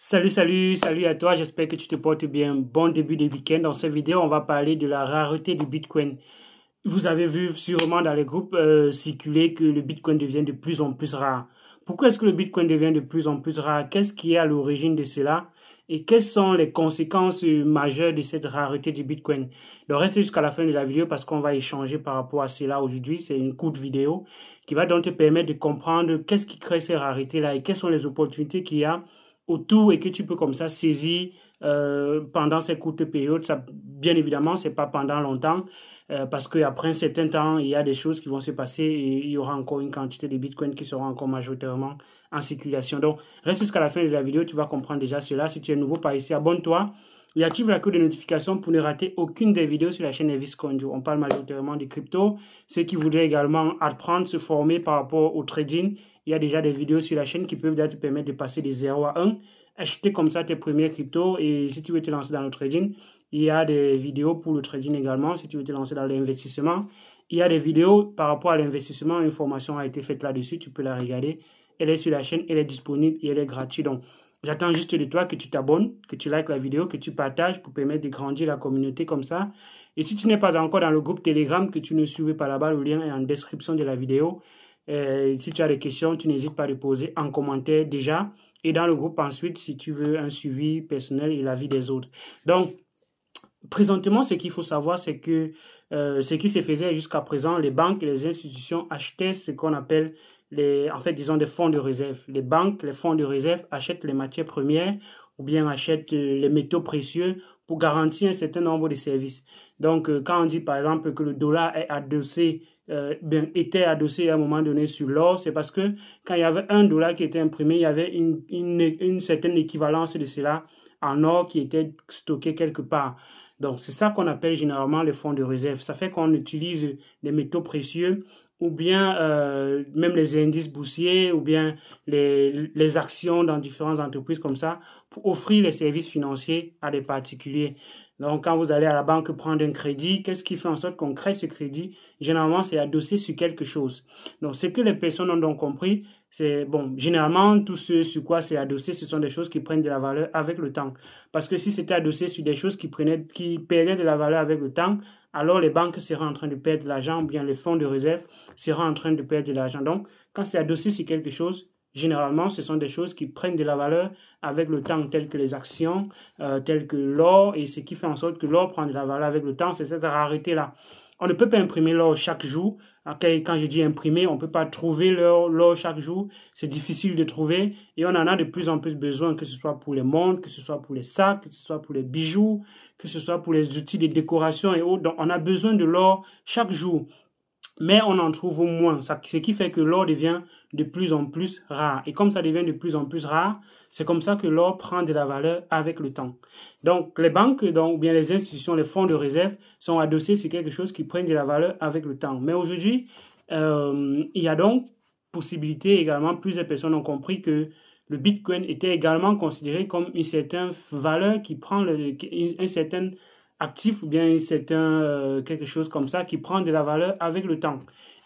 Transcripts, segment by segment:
Salut à toi, j'espère que tu te portes bien. Bon début de week-end. Dans cette vidéo, on va parler de la rareté du Bitcoin. Vous avez vu sûrement dans les groupes circuler que le Bitcoin devient de plus en plus rare. Pourquoi est-ce que le Bitcoin devient de plus en plus rare? Qu'est-ce qui est à l'origine de cela? Et quelles sont les conséquences majeures de cette rareté du Bitcoin? Donc reste jusqu'à la fin de la vidéo parce qu'on va échanger par rapport à cela aujourd'hui. C'est une courte vidéo qui va donc te permettre de comprendre qu'est-ce qui crée ces raretés-là et quelles sont les opportunités qu'il y a autour et que tu peux comme ça saisir pendant ces courtes périodes. Ça, bien évidemment, c'est pas pendant longtemps parce qu'après un certain temps, il y a des choses qui vont se passer et il y aura encore une quantité de Bitcoin qui sera encore majoritairement en circulation. Donc, reste jusqu'à la fin de la vidéo, tu vas comprendre déjà cela. Si tu es nouveau par ici, abonne-toi et active la cloche de notification pour ne rater aucune des vidéos sur la chaîne Elvis Conjo. On parle majoritairement de crypto. Ceux qui voudraient également apprendre, se former par rapport au trading, il y a déjà des vidéos sur la chaîne qui peuvent te permettre de passer de 0 à 1, acheter comme ça tes premiers cryptos. Et si tu veux te lancer dans le trading, il y a des vidéos pour le trading également. Si tu veux te lancer dans l'investissement, il y a des vidéos par rapport à l'investissement. Une formation a été faite là-dessus, tu peux la regarder. Elle est sur la chaîne, elle est disponible et elle est gratuite. Donc, j'attends juste de toi que tu t'abonnes, que tu likes la vidéo, que tu partages pour permettre de grandir la communauté comme ça. Et si tu n'es pas encore dans le groupe Telegram, que tu ne suives pas là-bas, le lien est en description de la vidéo. Si tu as des questions, tu n'hésites pas à les poser en commentaire déjà. Et dans le groupe ensuite, si tu veux un suivi personnel et l'avis des autres. Donc, présentement, ce qu'il faut savoir, c'est que ce qui se faisait jusqu'à présent, les banques et les institutions achetaient ce qu'on appelle disons des fonds de réserve. Les banques, les fonds de réserve achètent les matières premières ou bien achètent les métaux précieux pour garantir un certain nombre de services. Donc, quand on dit par exemple que le dollar est adossé, était adossé à un moment donné sur l'or, c'est parce que quand il y avait $1 qui était imprimé, il y avait une certaine équivalence de cela en or qui était stocké quelque part. Donc, c'est ça qu'on appelle généralement les fonds de réserve. Ça fait qu'on utilise des métaux précieux ou bien même les indices boursiers ou bien les actions dans différentes entreprises comme ça pour offrir les services financiers à des particuliers. Donc, quand vous allez à la banque prendre un crédit, qu'est-ce qui fait en sorte qu'on crée ce crédit? Généralement, c'est adossé sur quelque chose. Donc, ce que les personnes ont donc compris, c'est, bon, généralement, tout ce sur quoi c'est adossé, ce sont des choses qui prennent de la valeur avec le temps. Parce que si c'était adossé sur des choses qui perdaient de la valeur avec le temps, alors les banques seraient en train de perdre de l'argent, ou bien les fonds de réserve seraient en train de perdre de l'argent. Donc, quand c'est adossé sur quelque chose, généralement, ce sont des choses qui prennent de la valeur avec le temps, telles que les actions, telles que l'or, et ce qui fait en sorte que l'or prend de la valeur avec le temps, c'est cette rareté-là. On ne peut pas imprimer l'or chaque jour. Quand je dis imprimer, on ne peut pas trouver l'or chaque jour. C'est difficile de trouver et on en a de plus en plus besoin, que ce soit pour les montres, que ce soit pour les sacs, que ce soit pour les bijoux, que ce soit pour les outils de décoration et autres. Donc, on a besoin de l'or chaque jour. Mais on en trouve moins, ce qui fait que l'or devient de plus en plus rare. Et comme ça devient de plus en plus rare, c'est comme ça que l'or prend de la valeur avec le temps. Donc les banques, ou bien les institutions, les fonds de réserve sont adossés sur quelque chose qui prend de la valeur avec le temps. Mais aujourd'hui, il y a donc possibilité également, plusieurs personnes ont compris que le Bitcoin était également considéré comme une certaine valeur qui prend un certain actif ou bien quelque chose comme ça qui prend de la valeur avec le temps.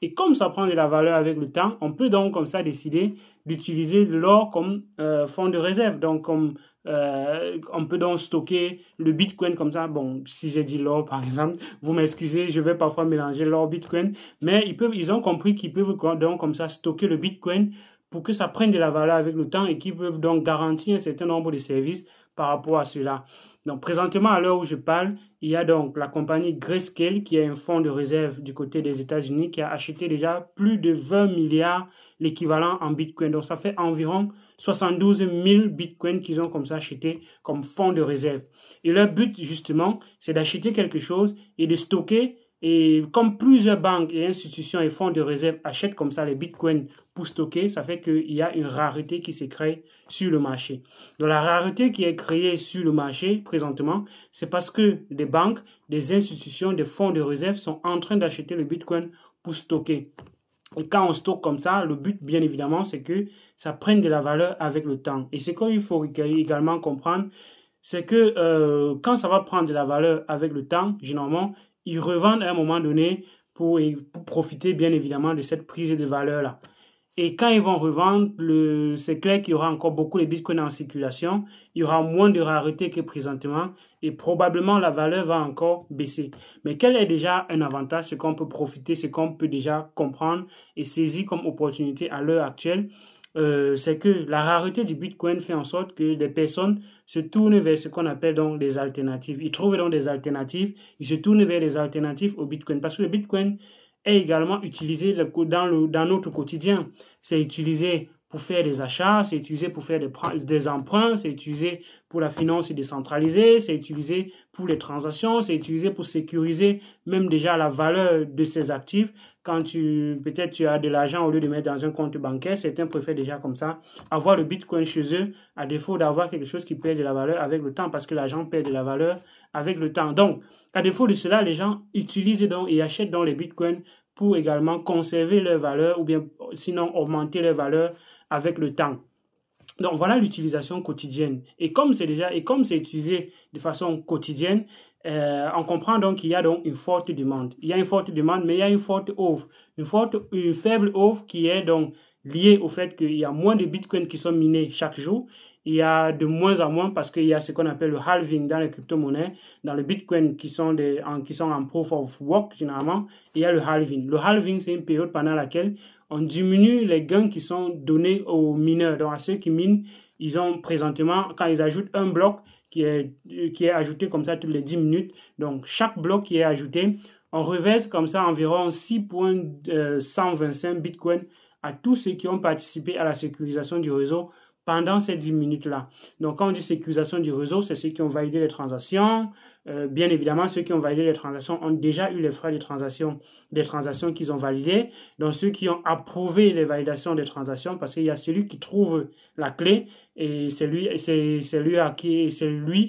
Et comme ça prend de la valeur avec le temps, on peut donc comme ça décider d'utiliser l'or comme fonds de réserve. Donc on peut donc stocker le Bitcoin comme ça. Bon, si j'ai dit l'or par exemple, vous m'excusez, je vais parfois mélanger l'or Bitcoin, mais ils ont compris qu'ils peuvent donc comme ça stocker le Bitcoin pour que ça prenne de la valeur avec le temps et qu'ils peuvent donc garantir un certain nombre de services par rapport à cela. Donc, présentement, à l'heure où je parle, il y a donc la compagnie Grayscale, qui est un fonds de réserve du côté des États-Unis, qui a acheté déjà plus de 20 milliards l'équivalent en Bitcoin. Donc, ça fait environ 72 000 Bitcoins qu'ils ont comme ça acheté comme fonds de réserve. Et leur but, justement, c'est d'acheter quelque chose et de stocker. Et comme plusieurs banques et institutions et fonds de réserve achètent comme ça les bitcoins pour stocker, ça fait qu'il y a une rareté qui se crée sur le marché. Donc la rareté qui est créée sur le marché présentement, c'est parce que des banques, des institutions, des fonds de réserve sont en train d'acheter le bitcoin pour stocker. Et quand on stocke comme ça, le but, bien évidemment, c'est que ça prenne de la valeur avec le temps. Et ce qu'il faut également comprendre, c'est que quand ça va prendre de la valeur avec le temps, généralement, ils revendent à un moment donné pour profiter bien évidemment de cette prise de valeur-là. Et quand ils vont revendre, c'est clair qu'il y aura encore beaucoup de bitcoins en circulation. Il y aura moins de rareté que présentement et probablement la valeur va encore baisser. Mais quel est déjà un avantage, ce qu'on peut profiter, ce qu'on peut déjà comprendre et saisir comme opportunité à l'heure actuelle, c'est que la rareté du bitcoin fait en sorte que des personnes se tournent vers ce qu'on appelle donc des alternatives. Ils trouvent donc des alternatives, ils se tournent vers des alternatives au bitcoin parce que le bitcoin est également utilisé dans notre quotidien. C'est utilisé pour faire des achats, c'est utilisé pour faire des emprunts, c'est utilisé pour la finance décentralisée, c'est utilisé pour les transactions, c'est utilisé pour sécuriser même déjà la valeur de ces actifs. Quand peut-être tu as de l'argent au lieu de mettre dans un compte bancaire, certains préfèrent déjà comme ça avoir le bitcoin chez eux à défaut d'avoir quelque chose qui perd de la valeur avec le temps parce que l'argent perd de la valeur avec le temps. Donc, à défaut de cela, les gens utilisent donc et achètent donc les bitcoins pour également conserver leur valeur ou bien sinon augmenter leur valeur avec le temps. Donc voilà l'utilisation quotidienne. Et comme c'est utilisé de façon quotidienne, on comprend donc qu'il y a donc une forte demande. Il y a une forte demande, mais il y a une forte offre. Une faible offre qui est donc liée au fait qu'il y a moins de bitcoins qui sont minés chaque jour. Il y a de moins en moins parce qu'il y a ce qu'on appelle le halving dans les crypto-monnaies. Dans les bitcoins qui sont en proof of work, généralement, il y a le halving. Le halving, c'est une période pendant laquelle on diminue les gains qui sont donnés aux mineurs. Donc, à ceux qui minent, ils ont présentement, quand ils ajoutent un bloc qui est ajouté comme ça toutes les 10 minutes, donc chaque bloc qui est ajouté, on reverse comme ça environ 6,125 bitcoins à tous ceux qui ont participé à la sécurisation du réseau pendant ces 10 minutes-là. Donc, quand on dit sécurisation du réseau, c'est ceux qui ont validé les transactions. Bien évidemment, ceux qui ont validé les transactions ont déjà eu les frais des transactions qu'ils ont validées. Donc, ceux qui ont approuvé les validations des transactions, parce qu'il y a celui qui trouve la clé et c'est lui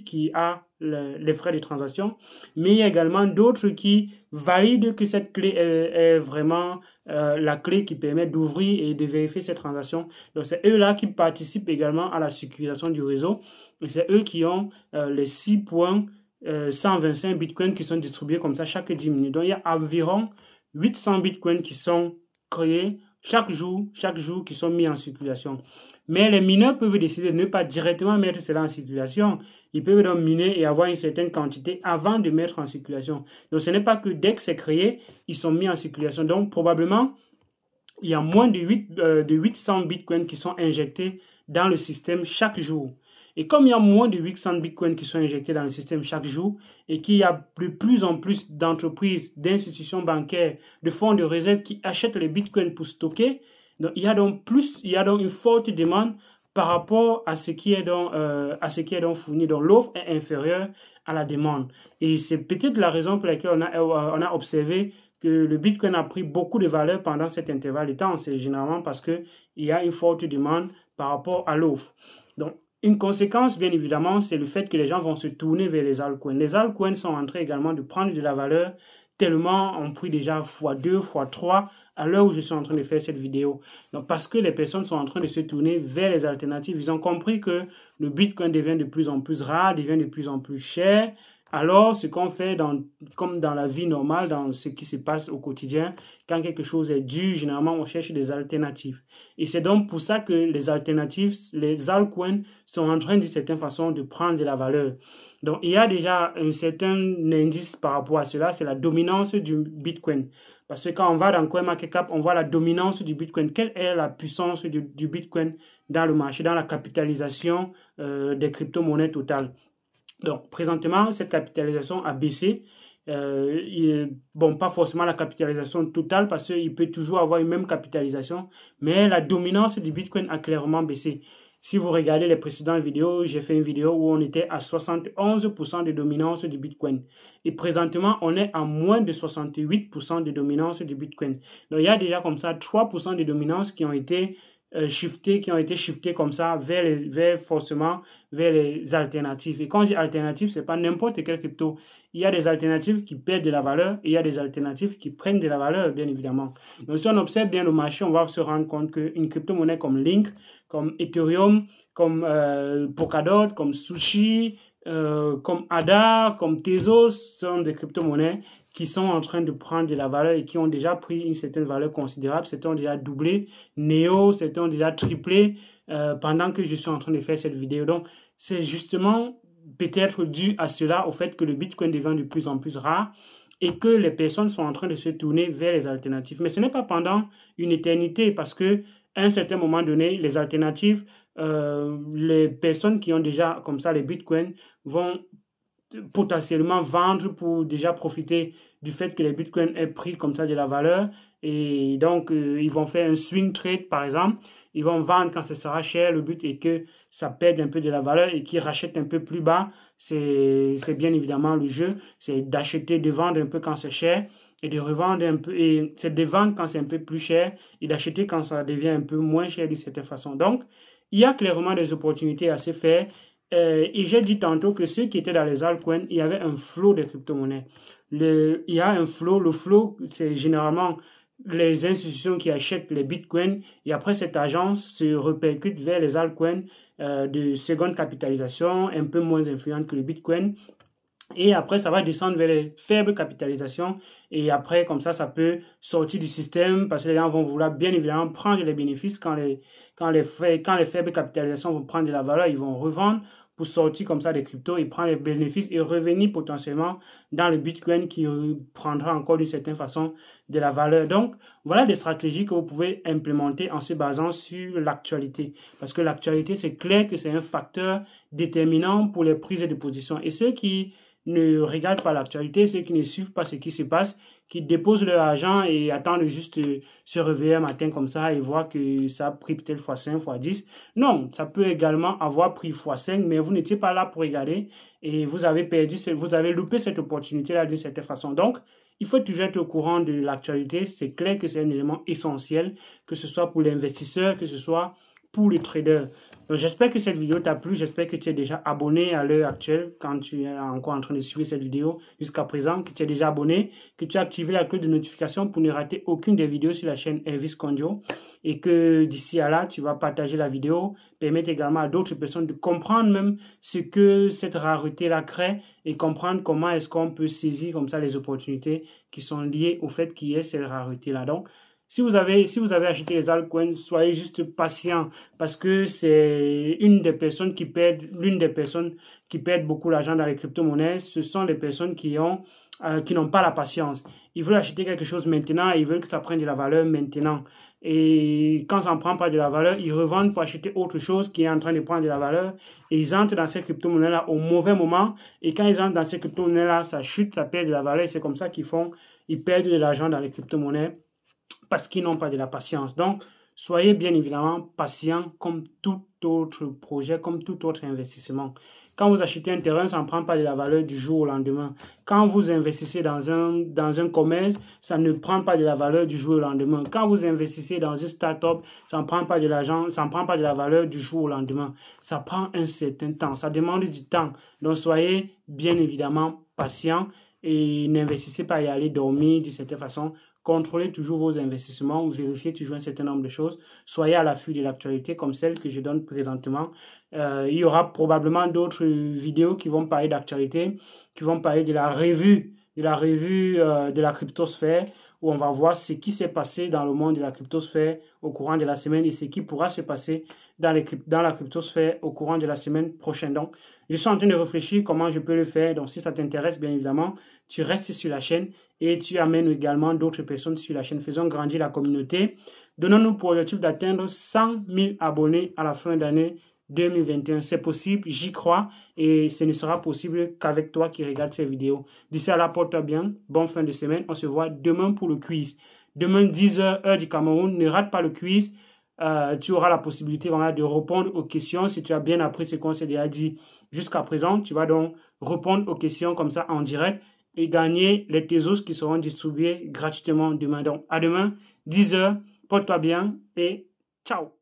qui a les frais de transaction. Mais il y a également d'autres qui valident que cette clé est vraiment la clé qui permet d'ouvrir et de vérifier ces transactions. Donc, c'est eux-là qui participent également à la sécurisation du réseau. Et c'est eux qui ont les 6,125 bitcoins qui sont distribués comme ça chaque 10 minutes. Donc, il y a environ 800 bitcoins qui sont créés chaque jour qui sont mis en circulation. Mais les mineurs peuvent décider de ne pas directement mettre cela en circulation. Ils peuvent donc miner et avoir une certaine quantité avant de mettre en circulation. Donc, ce n'est pas que dès que c'est créé, ils sont mis en circulation. Donc, probablement, il y a moins de 800 bitcoins qui sont injectés dans le système chaque jour. Et comme il y a moins de 800 bitcoins qui sont injectés dans le système chaque jour et qu'il y a de plus en plus d'entreprises, d'institutions bancaires, de fonds de réserve qui achètent les bitcoins pour stocker, donc il y a donc une forte demande par rapport à ce qui est donc fourni. Donc l'offre est inférieure à la demande. Et c'est peut-être la raison pour laquelle on a observé que le bitcoin a pris beaucoup de valeur pendant cet intervalle de temps. C'est généralement parce qu'il y a une forte demande par rapport à l'offre. Donc, une conséquence, bien évidemment, c'est le fait que les gens vont se tourner vers les altcoins. Les altcoins sont en train également de prendre de la valeur tellement ont pris déjà x2, x3 à l'heure où je suis en train de faire cette vidéo. Donc, parce que les personnes sont en train de se tourner vers les alternatives, ils ont compris que le Bitcoin devient de plus en plus rare, devient de plus en plus cher. Alors, ce qu'on fait, comme dans la vie normale, dans ce qui se passe au quotidien, quand quelque chose est dû, généralement, on cherche des alternatives. Et c'est donc pour ça que les alternatives, les altcoins, sont en train, d'une certaine façon, de prendre de la valeur. Donc, il y a déjà un certain indice par rapport à cela, c'est la dominance du Bitcoin. Parce que quand on va dans CoinMarketCap, on voit la dominance du Bitcoin. Quelle est la puissance du Bitcoin dans le marché, dans la capitalisation des crypto-monnaies totales? Donc, présentement, cette capitalisation a baissé. Bon, pas forcément la capitalisation totale parce qu'il peut toujours avoir une même capitalisation, mais la dominance du Bitcoin a clairement baissé. Si vous regardez les précédentes vidéos, j'ai fait une vidéo où on était à 71% de dominance du Bitcoin. Et présentement, on est à moins de 68% de dominance du Bitcoin. Donc, il y a déjà comme ça 3% de dominance qui ont été shiftés comme ça vers les alternatives. Et quand je dis alternatives, c'est pas n'importe quelle crypto. Il y a des alternatives qui perdent de la valeur et il y a des alternatives qui prennent de la valeur, bien évidemment. Donc, si on observe bien le marché, on va se rendre compte qu'une crypto-monnaie comme Link, comme Ethereum, comme Polkadot, comme Sushi, comme ADA, comme Tezos sont des crypto-monnaies qui sont en train de prendre de la valeur et qui ont déjà pris une certaine valeur considérable. Certains ont déjà doublé, Neo, certains ont déjà triplé pendant que je suis en train de faire cette vidéo. Donc, c'est justement peut-être dû à cela, au fait que le Bitcoin devient de plus en plus rare et que les personnes sont en train de se tourner vers les alternatives. Mais ce n'est pas pendant une éternité parce que à un certain moment donné, les alternatives, les personnes qui ont déjà comme ça les bitcoins vont potentiellement vendre pour déjà profiter du fait que les bitcoins aient pris comme ça de la valeur. Et donc, ils vont faire un swing trade, par exemple. Ils vont vendre quand ce sera cher. Le but est que ça perde un peu de la valeur et qu'ils rachètent un peu plus bas. C'est bien évidemment le jeu. C'est d'acheter, de vendre un peu quand c'est cher et de revendre un peu. Et c'est de vendre quand c'est un peu plus cher et d'acheter quand ça devient un peu moins cher d'une certaine façon. Donc, il y a clairement des opportunités à se faire. Et j'ai dit tantôt que ceux qui étaient dans les altcoins, il y avait un flow de crypto-monnaies. Il y a un flow. Le flow, c'est généralement les institutions qui achètent les bitcoins et après cette agence se répercute vers les altcoins de seconde capitalisation, un peu moins influentes que le bitcoin. Et après, ça va descendre vers les faibles capitalisations. Et après, comme ça peut sortir du système parce que les gens vont vouloir bien évidemment prendre les bénéfices quand les faibles capitalisations vont prendre de la valeur, ils vont revendre pour sortir comme ça des cryptos et prendre les bénéfices et revenir potentiellement dans le Bitcoin qui prendra encore d'une certaine façon de la valeur. Donc, voilà des stratégies que vous pouvez implémenter en se basant sur l'actualité. Parce que l'actualité, c'est clair que c'est un facteur déterminant pour les prises de position. Et ceux qui ne regardent pas l'actualité, ceux qui ne suivent pas ce qui se passe, qui déposent leur argent et attendent juste se réveiller un matin comme ça et voir que ça a pris peut-être x5, x10. Non, ça peut également avoir pris x5, mais vous n'étiez pas là pour regarder et vous avez loupé cette opportunité-là d'une certaine façon. Donc, il faut toujours être au courant de l'actualité. C'est clair que c'est un élément essentiel, que ce soit pour l'investisseur, que ce soit pour le trader. Donc, j'espère que cette vidéo t'a plu. J'espère que tu es déjà abonné à l'heure actuelle quand tu es encore en train de suivre cette vidéo jusqu'à présent, que tu es déjà abonné, que tu as activé la cloche de notification pour ne rater aucune des vidéos sur la chaîne Elvis Konjo et que d'ici à là, tu vas partager la vidéo, permettre également à d'autres personnes de comprendre même ce que cette rareté-là crée et comprendre comment est-ce qu'on peut saisir comme ça les opportunités qui sont liées au fait qu'il y ait cette rareté-là. Donc, si vous avez acheté les altcoins, soyez juste patient parce que c'est l'une des personnes qui perdent beaucoup d'argent dans les crypto-monnaies. Ce sont les personnes qui n'ont pas la patience. Ils veulent acheter quelque chose maintenant et ils veulent que ça prenne de la valeur maintenant. Et quand ça ne prend pas de la valeur, ils revendent pour acheter autre chose qui est en train de prendre de la valeur. Et ils entrent dans ces crypto-monnaies-là au mauvais moment. Et quand ils entrent dans ces crypto-monnaies-là, ça chute, ça perd de la valeur. Et c'est comme ça ils perdent de l'argent dans les crypto-monnaies parce qu'ils n'ont pas de la patience. Donc, soyez bien évidemment patient comme tout autre projet, comme tout autre investissement. Quand vous achetez un terrain, ça ne prend pas de la valeur du jour au lendemain. Quand vous investissez dans un commerce, ça ne prend pas de la valeur du jour au lendemain. Quand vous investissez dans une start-up, ça ne prend pas de l'argent, ça ne prend pas de la valeur du jour au lendemain. Ça prend un certain temps, ça demande du temps. Donc, soyez bien évidemment patient et n'investissez pas à y aller dormir d'une certaine façon. Contrôlez toujours vos investissements, vérifiez toujours un certain nombre de choses. Soyez à l'affût de l'actualité comme celle que je donne présentement. Il y aura probablement d'autres vidéos qui vont parler d'actualité, qui vont parler de la revue de la cryptosphère, où on va voir ce qui s'est passé dans le monde de la cryptosphère au courant de la semaine et ce qui pourra se passer dans la cryptosphère au courant de la semaine prochaine. Donc, je suis en train de réfléchir comment je peux le faire. Donc, si ça t'intéresse, bien évidemment, tu restes sur la chaîne et tu amènes également d'autres personnes sur la chaîne. Faisons grandir la communauté. Donnons-nous pour objectif d'atteindre 100 000 abonnés à la fin d'année 2021. C'est possible, j'y crois, et ce ne sera possible qu'avec toi qui regardes ces vidéos. D'ici là, porte-toi bien, bonne fin de semaine. On se voit demain pour le quiz. Demain, 10h, heure du Cameroun. Ne rate pas le quiz. Tu auras la possibilité vraiment de répondre aux questions. Si tu as bien appris ce qu'on s'est déjà dit jusqu'à présent, tu vas donc répondre aux questions comme ça en direct et gagner les Tezos qui seront distribués gratuitement demain. Donc, à demain, 10h, porte-toi bien et ciao!